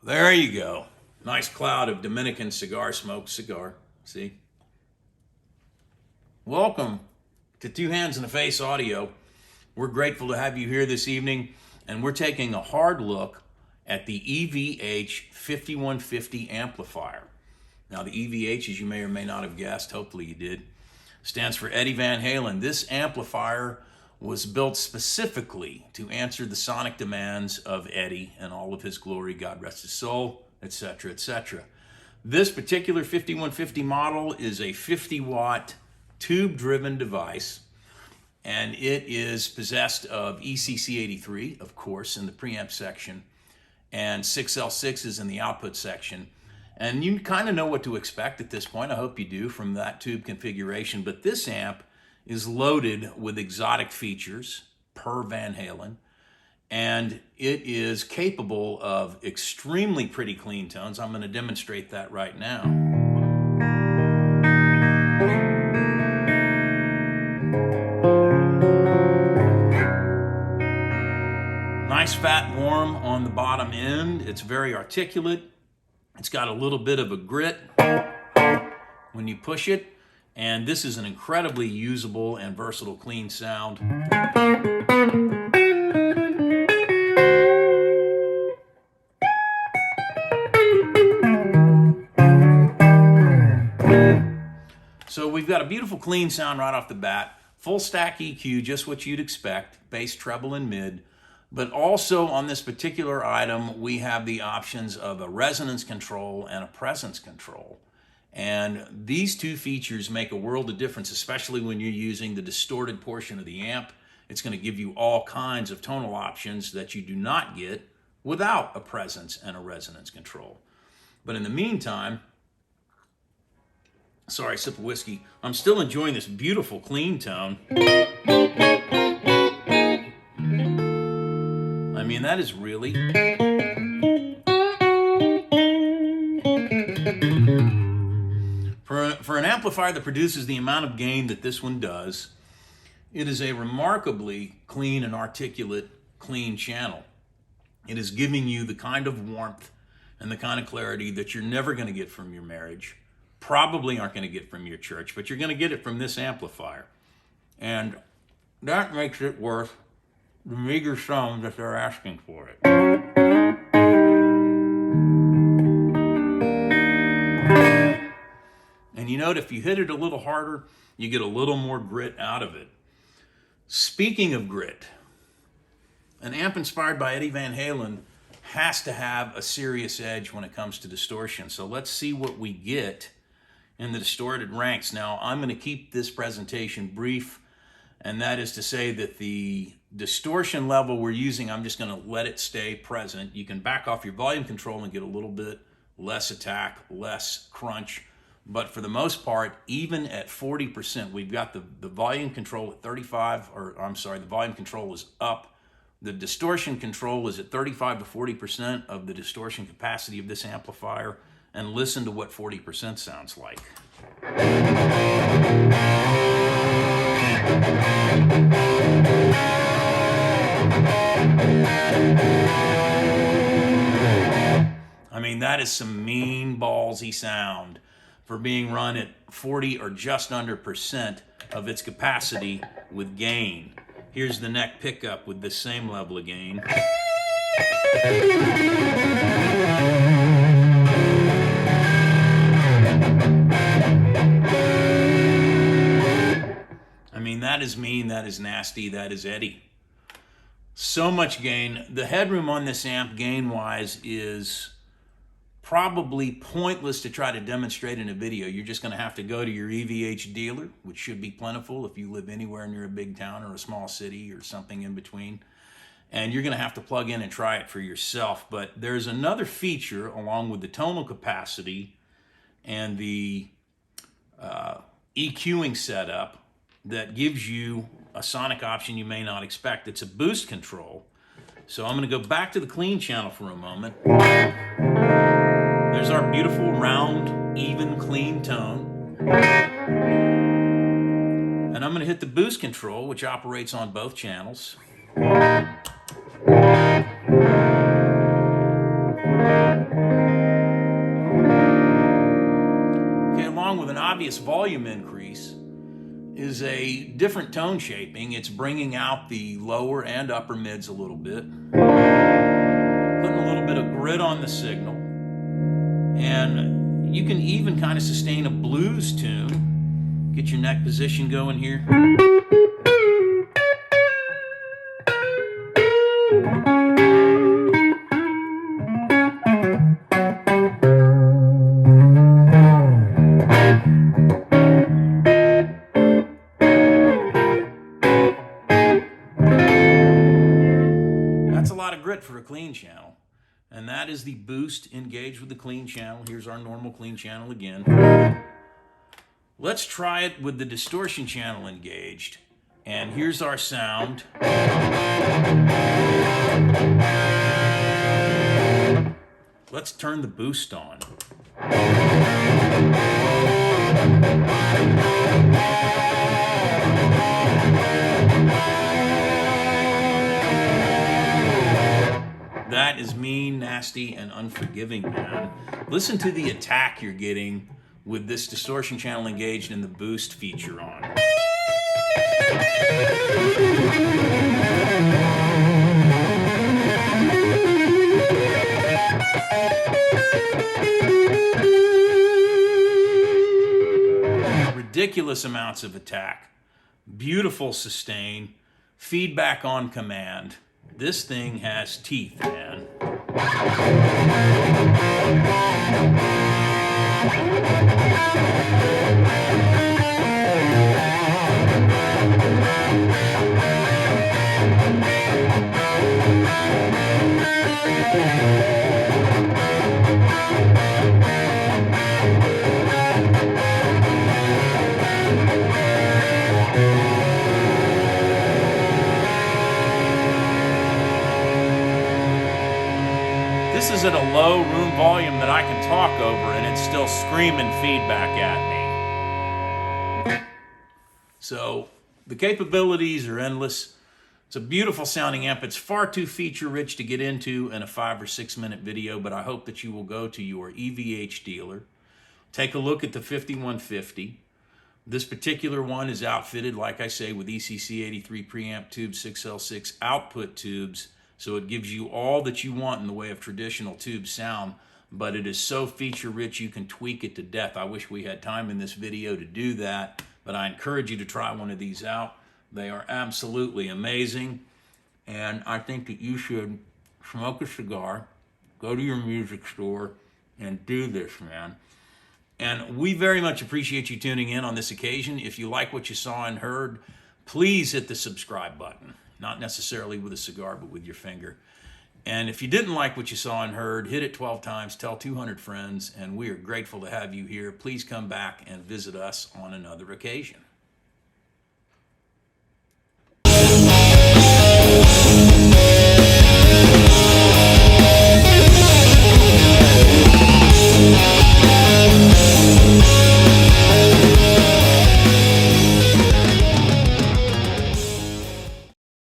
There you go. Nice cloud of Dominican cigar smoke. See? Welcome to Two Hands in the Face Audio. We're grateful to have you here this evening, and we're taking a hard look at the EVH 5150 amplifier. Now, the EVH, as you may or may not have guessed, hopefully you did, stands for Eddie Van Halen. This amplifier was built specifically to answer the sonic demands of Eddie and all of his glory, God rest his soul, etc., etc. This particular 5150 model is a 50-watt tube-driven device, and it is possessed of ECC83, of course, in the preamp section, and 6L6s in the output section. And you kind of know what to expect at this point. I hope you do from that tube configuration. But this amp is loaded with exotic features per Van Halen, and it is capable of extremely pretty clean tones. I'm going to demonstrate that right now. Nice fat warm on the bottom end. It's very articulate. It's got a little bit of a grit when you push it. And this is an incredibly usable and versatile clean sound. So we've got a beautiful clean sound right off the bat. Full stack EQ, just what you'd expect. Bass, treble, and mid. But also on this particular item, we have the options of a resonance control and a presence control. And these two features make a world of difference, especially when you're using the distorted portion of the amp. It's going to give you all kinds of tonal options that you do not get without a presence and a resonance control. But in the meantime, sorry, sip of whiskey, I'm still enjoying this beautiful clean tone. I mean, that is really... For an amplifier that produces the amount of gain that this one does, it is a remarkably clean and articulate, clean channel. It is giving you the kind of warmth and the kind of clarity that you're never going to get from your marriage, probably aren't going to get from your church, but you're going to get it from this amplifier. And that makes it worth the meager sum that they're asking for it. And you note if you hit it a little harder, you get a little more grit out of it. Speaking of grit, an amp inspired by Eddie Van Halen has to have a serious edge when it comes to distortion. So let's see what we get in the distorted ranks. Now, I'm going to keep this presentation brief, and that is to say that the distortion level we're using, I'm just going to let it stay present. You can back off your volume control and get a little bit less attack, less crunch. But for the most part, even at 40%, we've got the volume control at 35, or I'm sorry, the volume control is up. The distortion control is at 35 to 40% of the distortion capacity of this amplifier. And listen to what 40% sounds like. I mean, that is some mean ballsy sound for being run at 40 or just under % of its capacity with gain. Here's the neck pickup with the same level of gain. I mean, that is mean, that is nasty, that is Eddie. So much gain. The headroom on this amp, gain-wise, is probably pointless to try to demonstrate in a video. You're just going to have to go to your EVH dealer, which should be plentiful if you live anywhere near a big town or a small city or something in between. And you're going to have to plug in and try it for yourself. But there's another feature along with the tonal capacity and the EQing setup that gives you a sonic option you may not expect. It's a boost control. So I'm going to go back to the clean channel for a moment. There's our beautiful, round, even, clean tone. And I'm going to hit the boost control, which operates on both channels. along with an obvious volume increase, is a different tone shaping. It's bringing out the lower and upper mids a little bit, putting a little bit of grit on the signal, and you can even kind of sustain a blues tune. Get your neck position going here. That's a lot of grit for a clean channel. And that is the boost engaged with the clean channel. Here's our normal clean channel again. Let's try it with the distortion channel engaged. And here's our sound. Let's turn the boost on. That is mean, nasty, and unforgiving, man. Listen to the attack you're getting with this distortion channel engaged and the boost feature on. Ridiculous amounts of attack, beautiful sustain, feedback on command. This thing has teeth, man. This is at a low room volume that I can talk over, and it's still screaming feedback at me. So the capabilities are endless. It's a beautiful sounding amp. It's far too feature rich to get into in a 5 or 6 minute video, but I hope that you will go to your EVH dealer, take a look at the 5150. This particular one is outfitted, like I say, with ECC 83 preamp tubes, 6L6 output tubes. So it gives you all that you want in the way of traditional tube sound, but it is so feature rich you can tweak it to death. I wish we had time in this video to do that, but I encourage you to try one of these out. They are absolutely amazing, and I think that you should smoke a cigar, go to your music store, and do this, man. And we very much appreciate you tuning in on this occasion. If you like what you saw and heard, please hit the subscribe button. Not necessarily with a cigar, but with your finger. And if you didn't like what you saw and heard, hit it 12 times, tell 200 friends, and we are grateful to have you here. Please come back and visit us on another occasion.